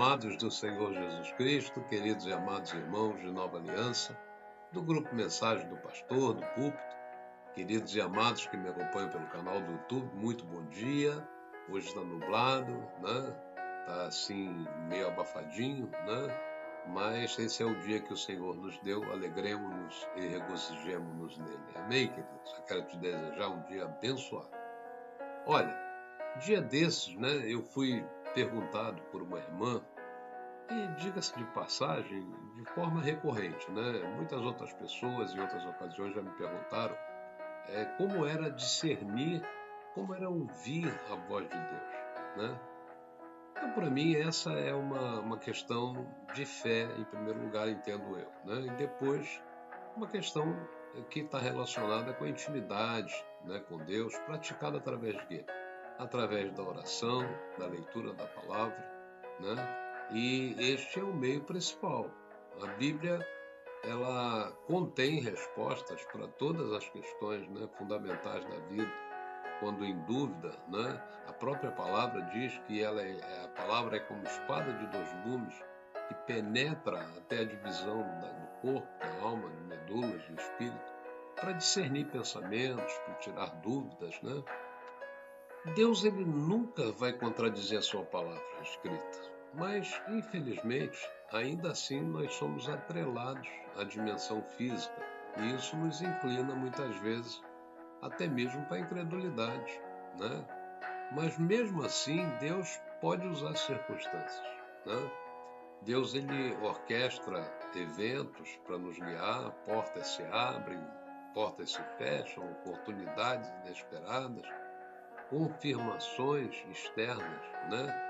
Amados do Senhor Jesus Cristo, queridos e amados irmãos de Nova Aliança, do grupo Mensagem do Pastor, do Púlpito, queridos e amados que me acompanham pelo canal do YouTube, muito bom dia. Hoje está nublado, né? Está assim meio abafadinho, né? Mas esse é o dia que o Senhor nos deu, alegremos-nos e regozijemos-nos nele. Amém, queridos? Eu quero te desejar um dia abençoado. Olha, dia desses, né, eu fui perguntado por uma irmã, e diga-se de passagem, de forma recorrente, né? Muitas outras pessoas em outras ocasiões já me perguntaram como era discernir, como era ouvir a voz de Deus, né? Então, para mim, essa é uma questão de fé, em primeiro lugar, entendo eu, né? E depois, uma questão que está relacionada com a intimidade, né, com Deus, praticada através de quê? Através da oração, da leitura da palavra, né? E este é o meio principal. A Bíblia, ela contém respostas para todas as questões, né, fundamentais da vida. Quando em dúvida, né, a própria palavra diz que a palavra é como espada de dois gumes que penetra até a divisão do corpo, da alma, de medulas, do espírito, para discernir pensamentos, para tirar dúvidas, né? Deus, ele nunca vai contradizer a sua palavra escrita, mas, infelizmente, ainda assim nós somos atrelados à dimensão física e isso nos inclina muitas vezes até mesmo para a incredulidade, né? Mas mesmo assim, Deus pode usar circunstâncias, né? Deus, ele orquestra eventos para nos guiar, portas se abrem, portas se fecham, oportunidades inesperadas, confirmações externas, né?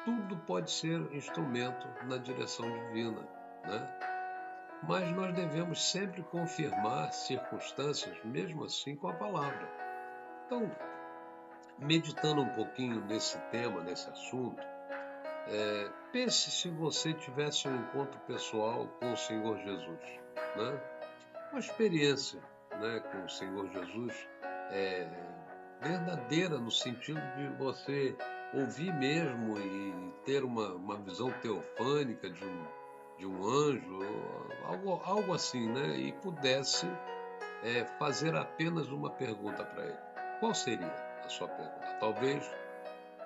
Tudo pode ser instrumento na direção divina, né? Mas nós devemos sempre confirmar circunstâncias, mesmo assim, com a palavra. Então, meditando um pouquinho nesse tema, nesse assunto, pense se você tivesse um encontro pessoal com o Senhor Jesus, né? Uma experiência, né, com o Senhor Jesus verdadeira, no sentido de você ouvir mesmo e ter uma visão teofânica de um anjo, algo assim, né? E pudesse fazer apenas uma pergunta para ele. Qual seria a sua pergunta? Talvez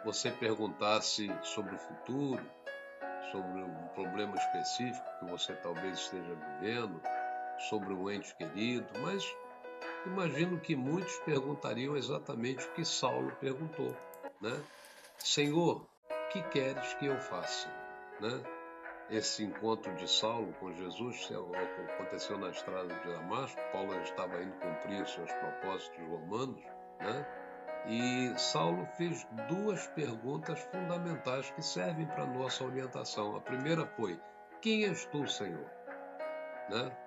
você perguntasse sobre o futuro, sobre um problema específico que você talvez esteja vivendo, sobre um ente querido, mas imagino que muitos perguntariam exatamente o que Saulo perguntou, né? Senhor, o que queres que eu faça? Né? Esse encontro de Saulo com Jesus aconteceu na estrada de Damasco. Paulo estava indo cumprir os seus propósitos romanos, né? E Saulo fez duas perguntas fundamentais que servem para a nossa orientação. A primeira foi: quem és tu, Senhor? Né?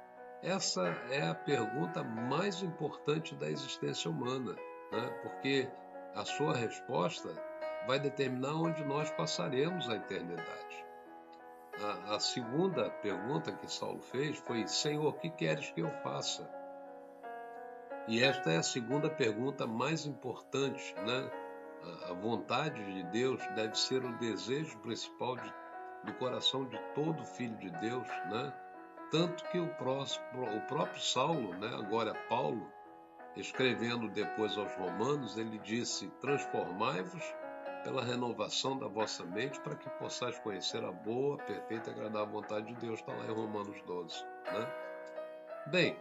Essa é a pergunta mais importante da existência humana, né? Porque a sua resposta vai determinar onde nós passaremos a eternidade. A segunda pergunta que Saulo fez foi: Senhor, o que queres que eu faça? E esta é a segunda pergunta mais importante, né? A vontade de Deus deve ser o desejo principal do coração de todo filho de Deus, né? Tanto que o próprio Saulo, né, agora Paulo, escrevendo depois aos Romanos, ele disse: transformai-vos pela renovação da vossa mente para que possais conhecer a boa, perfeita e agradável vontade de Deus. Está lá em Romanos 12. Né? Bem,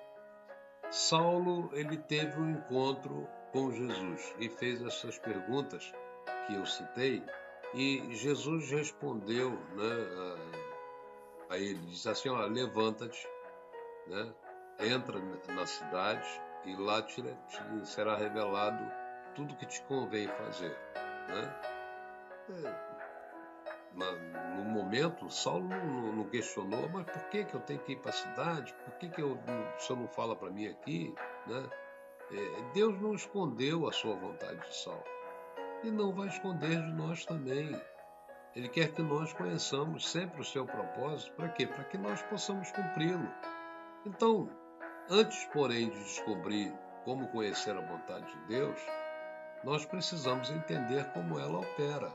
Saulo, ele teve um encontro com Jesus e fez essas perguntas que eu citei, e Jesus respondeu, né, a ele, disse assim: ó, levanta-te, né, entra na cidade e lá te será revelado tudo que te convém fazer, né? No momento, Saulo não questionou, mas por que eu tenho que ir para a cidade? Por que o senhor não fala para mim aqui? Né? Deus não escondeu a sua vontade de Saulo e não vai esconder de nós também. Ele quer que nós conheçamos sempre o seu propósito. Para quê? Para que nós possamos cumpri-lo. Então, antes, porém, de descobrir como conhecer a vontade de Deus, nós precisamos entender como ela opera.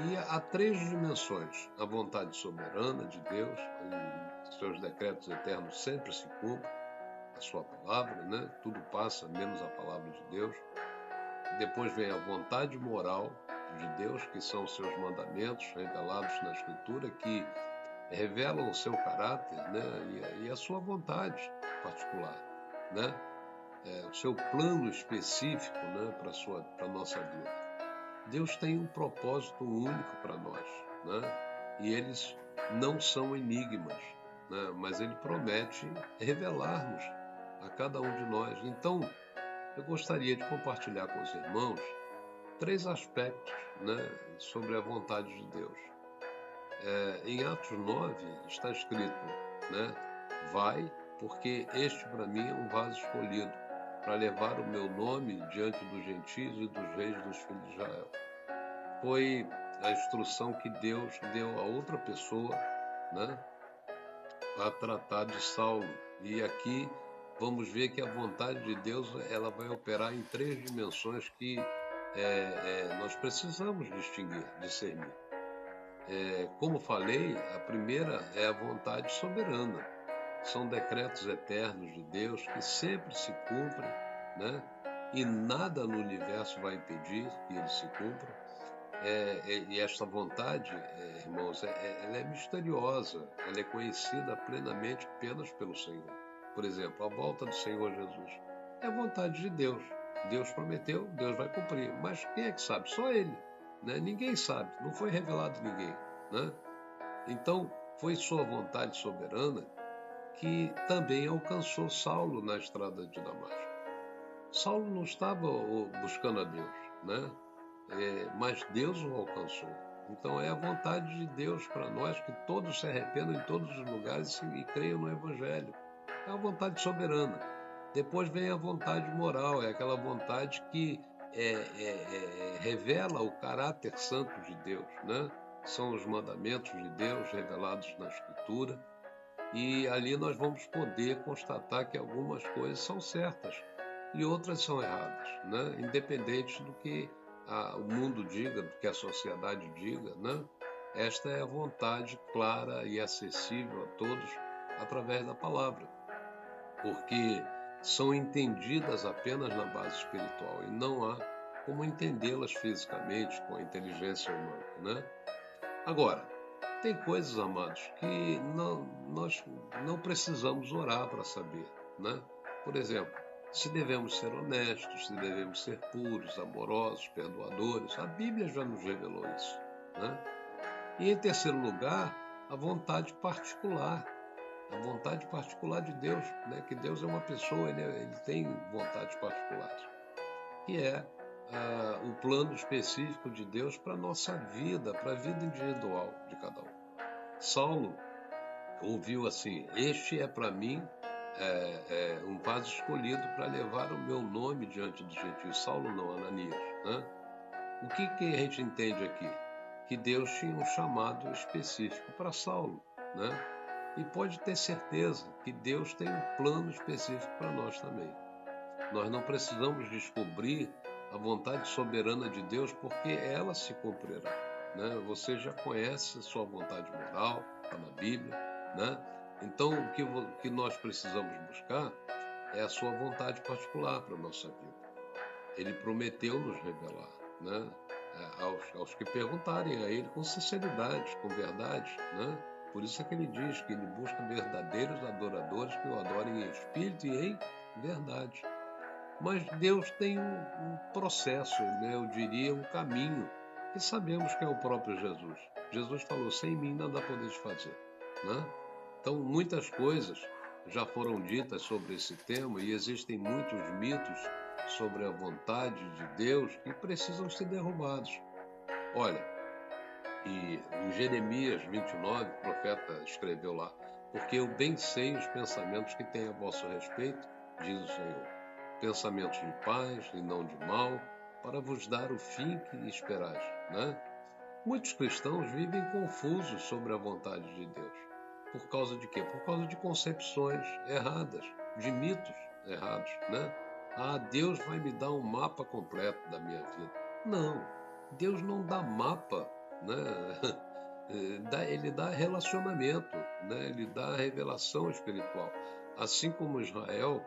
E há três dimensões: a vontade soberana de Deus, e seus decretos eternos sempre se cumprem, a sua palavra, né? Tudo passa, menos a palavra de Deus. Depois vem a vontade moral de Deus, que são os seus mandamentos revelados na Escritura, que revelam o seu caráter, né? E a sua vontade particular, né? O seu plano específico, né? Para a nossa vida. Deus tem um propósito único para nós, né? E eles não são enigmas, né? Mas Ele promete revelar-nos a cada um de nós. Então, eu gostaria de compartilhar com os irmãos três aspectos, né, sobre a vontade de Deus. Em Atos 9 está escrito, né, vai, porque este para mim é um vaso escolhido, para levar o meu nome diante dos gentios e dos reis dos filhos de Israel. Foi a instrução que Deus deu a outra pessoa, né, a tratar de Saulo. E aqui vamos ver que a vontade de Deus ela vai operar em três dimensões que nós precisamos distinguir, discernir. Como falei, a primeira é a vontade soberana. São decretos eternos de Deus que sempre se cumprem, né? E nada no universo vai impedir que eles se cumpram. E esta vontade, irmãos, ela é misteriosa, ela é conhecida plenamente apenas pelo Senhor. Por exemplo, a volta do Senhor Jesus é a vontade de Deus. Deus prometeu, Deus vai cumprir. Mas quem é que sabe? Só Ele, né? Ninguém sabe, não foi revelado a ninguém, né? Então, foi sua vontade soberana que também alcançou Saulo na estrada de Damasco. Saulo não estava buscando a Deus, né? Mas Deus o alcançou. Então é a vontade de Deus para nós que todos se arrependam em todos os lugares e creiam no Evangelho. É a vontade soberana. Depois vem a vontade moral, é aquela vontade que revela o caráter santo de Deus, né? São os mandamentos de Deus revelados na Escritura. E ali nós vamos poder constatar que algumas coisas são certas e outras são erradas, né? Independente do que o mundo diga, do que a sociedade diga, né? Esta é a vontade clara e acessível a todos através da palavra, porque são entendidas apenas na base espiritual e não há como entendê-las fisicamente com a inteligência humana, né? Agora, tem coisas, amados, que nós não precisamos orar para saber, né? Por exemplo, se devemos ser honestos, se devemos ser puros, amorosos, perdoadores. A Bíblia já nos revelou isso, né? E em terceiro lugar, a vontade particular de Deus, né? Que Deus é uma pessoa, ele tem vontades particulares, que é o plano específico de Deus para a nossa vida, para a vida individual de cada um. Saulo ouviu assim: este é para mim um vaso escolhido para levar o meu nome diante dos gentios. Saulo não, Ananias, né? O que a gente entende aqui? Que Deus tinha um chamado específico para Saulo, né? E pode ter certeza que Deus tem um plano específico para nós também. Nós não precisamos descobrir a vontade soberana de Deus, porque ela se cumprirá, né? Você já conhece a sua vontade moral, está na Bíblia, né? Então, o que nós precisamos buscar é a sua vontade particular para a nossa vida. Ele prometeu nos revelar, né? Aos que perguntarem a Ele com sinceridade, com verdade, né? Por isso é que Ele diz que Ele busca verdadeiros adoradores que o adorem em espírito e em verdade. Mas Deus tem um processo, né? Eu diria um caminho, que sabemos que é o próprio Jesus. Jesus falou: sem mim nada podeis fazer, né? Então, muitas coisas já foram ditas sobre esse tema e existem muitos mitos sobre a vontade de Deus que precisam ser derrubados. Olha, e em Jeremias 29, o profeta escreveu lá: porque eu bem sei os pensamentos que tenho a vosso respeito, diz o Senhor, pensamentos de paz e não de mal, para vos dar o fim que esperais, né? Muitos cristãos vivem confusos sobre a vontade de Deus. Por causa de quê? Por causa de concepções erradas, de mitos errados, né? Deus vai me dar um mapa completo da minha vida. Não, Deus não dá mapa né? Ele dá relacionamento, né? Ele dá revelação espiritual. Assim como Israel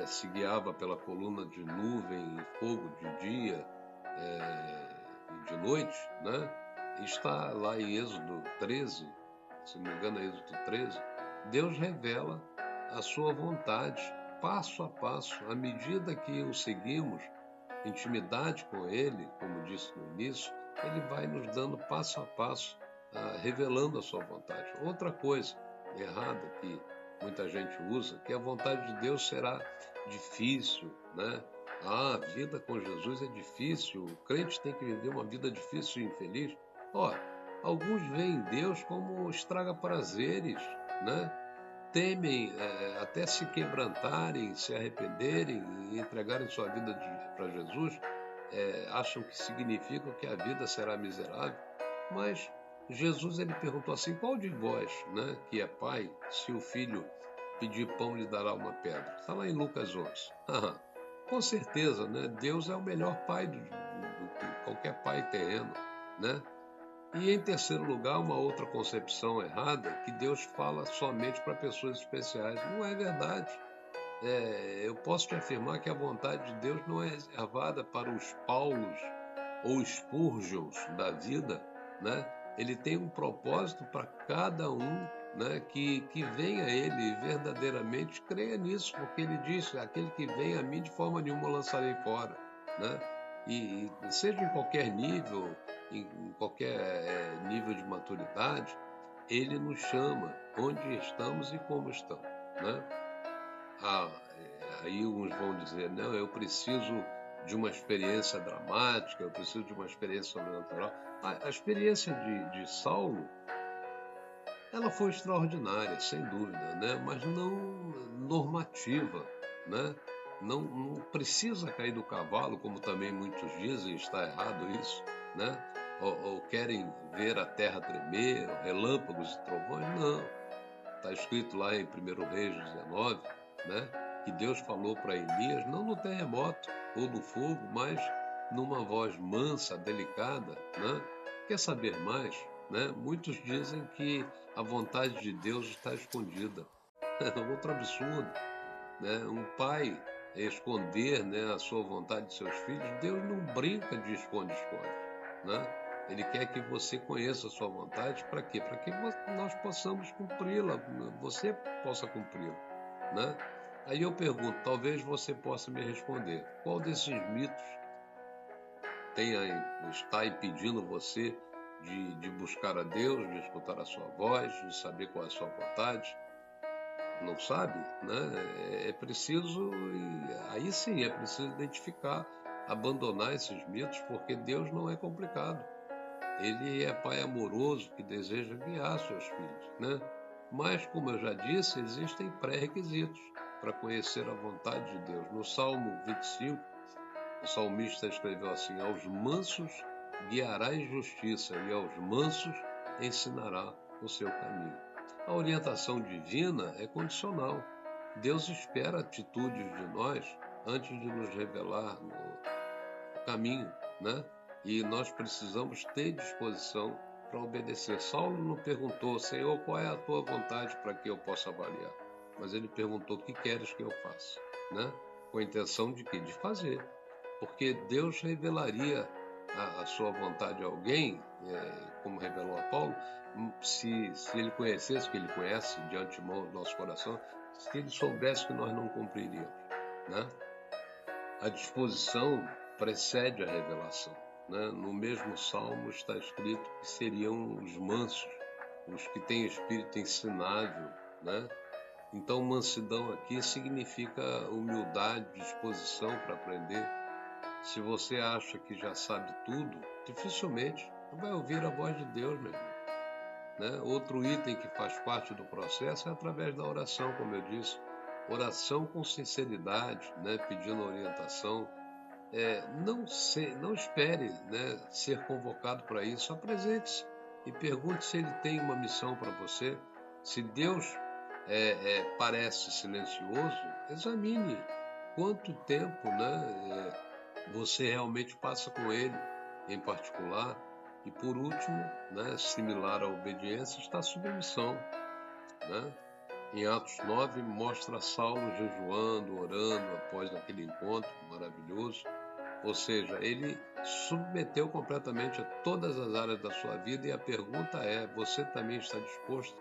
se guiava pela coluna de nuvem e fogo de dia e de noite, né? Está lá em Êxodo 13, se não me engano é Êxodo 13, Deus revela a sua vontade passo a passo, à medida que o seguimos, intimidade com Ele, como disse no início, Ele vai nos dando passo a passo, revelando a sua vontade. Outra coisa errada que muita gente usa, que a vontade de Deus será difícil, né? A vida com Jesus é difícil, o crente tem que viver uma vida difícil e infeliz. Ó, alguns veem Deus como estraga prazeres, né? Temem até se quebrantarem, se arrependerem e entregarem sua vida para Jesus, acham que significa que a vida será miserável, mas Jesus ele perguntou assim: qual de vós, né, que é pai, se o filho pedir pão lhe dará uma pedra? Está lá em Lucas 11. Com certeza, né, Deus é o melhor pai do que qualquer pai terreno, né? E em terceiro lugar, uma outra concepção errada, que Deus fala somente para pessoas especiais. Não é verdade. Eu posso te afirmar que a vontade de Deus não é reservada para os Paulos ou Spurgeons da vida, né? Ele tem um propósito para cada um, né? Que venha a Ele verdadeiramente creia nisso, porque Ele disse: aquele que vem a mim de forma nenhuma eu lançarei fora, né? E seja em qualquer nível, em qualquer nível de maturidade, Ele nos chama onde estamos e como estamos, né? Aí uns vão dizer: não, eu preciso de uma experiência dramática, eu preciso de uma experiência sobrenatural. A experiência de Saulo, ela foi extraordinária, sem dúvida, né? Mas não normativa, né? Não precisa cair do cavalo, como também muitos dizem, está errado isso, né? Ou querem ver a terra tremer, relâmpagos e trovões. Não. Está escrito lá em 1 Reis 19, né? Que Deus falou para Elias, não no terremoto ou no fogo, mas numa voz mansa, delicada, né? Quer saber mais, né? Muitos dizem que a vontade de Deus está escondida. É outro absurdo, né? Um pai esconder, né, a sua vontade de seus filhos, Deus não brinca de esconde-esconde, né? Ele quer que você conheça a sua vontade, para quê? Para que nós possamos cumpri-la, você possa cumpri-la, né? Aí eu pergunto, talvez você possa me responder, qual desses mitos está impedindo você de buscar a Deus, de escutar a sua voz, de saber qual é a sua vontade? Não sabe, né? É preciso, aí sim, é preciso identificar, abandonar esses mitos, porque Deus não é complicado. Ele é pai amoroso que deseja guiar seus filhos, né? Mas, como eu já disse, existem pré-requisitos para conhecer a vontade de Deus. No Salmo 25, o salmista escreveu assim: aos mansos guiarás justiça e aos mansos ensinará o seu caminho. A orientação divina é condicional. Deus espera atitudes de nós antes de nos revelar o caminho, né? E nós precisamos ter disposição para obedecer. Saulo não perguntou: Senhor, qual é a tua vontade para que eu possa avaliar? Mas ele perguntou: o que queres que eu faça? Né? Com a intenção de quê? De fazer. Porque Deus revelaria a sua vontade a alguém, como revelou a Paulo, se ele conhecesse o que ele conhece de antemão do nosso coração, se ele soubesse que nós não cumpriríamos, né? A disposição precede a revelação, né? No mesmo salmo está escrito que seriam os mansos, os que têm espírito ensinável, né? Então, mansidão aqui significa humildade, disposição para aprender. Se você acha que já sabe tudo, dificilmente vai ouvir a voz de Deus, meu irmão, né? Outro item que faz parte do processo é através da oração, como eu disse. Oração com sinceridade, né? Pedindo orientação. Não espere, né, ser convocado para isso. Apresente-se e pergunte se ele tem uma missão para você. Se Deus parece silencioso, examine quanto tempo, né, você realmente passa com ele em particular E por último, né, similar à obediência, está a submissão, né? Em Atos 9, mostra Saulo jejuando, orando após aquele encontro maravilhoso. Ou seja, ele submeteu completamente a todas as áreas da sua vida, e a pergunta é: você também está disposto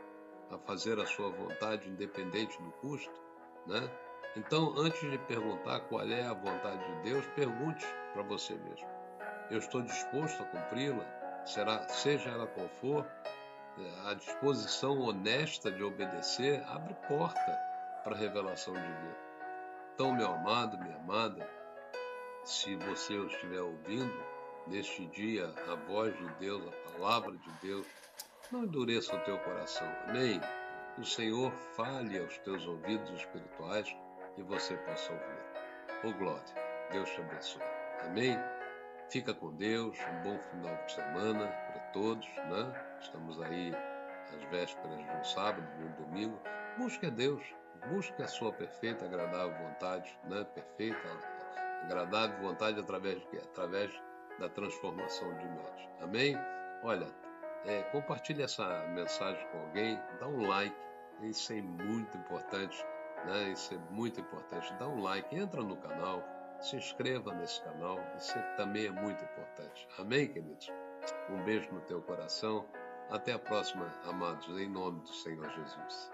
a fazer a sua vontade independente do custo, né? Então, antes de perguntar qual é a vontade de Deus, pergunte para você mesmo: eu estou disposto a cumpri-la? Seja ela qual for, a disposição honesta de obedecer abre porta para a revelação divina. Então, meu amado, minha amada, se você estiver ouvindo neste dia a voz de Deus, a palavra de Deus, não endureça o teu coração. Amém? O Senhor fale aos teus ouvidos espirituais e você possa ouvir. Ô glória, Deus te abençoe. Amém? Fica com Deus, um bom final de semana para todos, né? Estamos aí às vésperas de um sábado, de um domingo. Busque a Deus, busque a sua perfeita, agradável vontade, né? Perfeita, agradável vontade através de quê? Através da transformação de mente. Amém? Olha, compartilhe essa mensagem com alguém, dá um like, isso é muito importante, né? Isso é muito importante. Dá um like, entra no canal, se inscreva nesse canal, isso também é muito importante. Amém, queridos? Um beijo no teu coração. Até a próxima, amados, em nome do Senhor Jesus.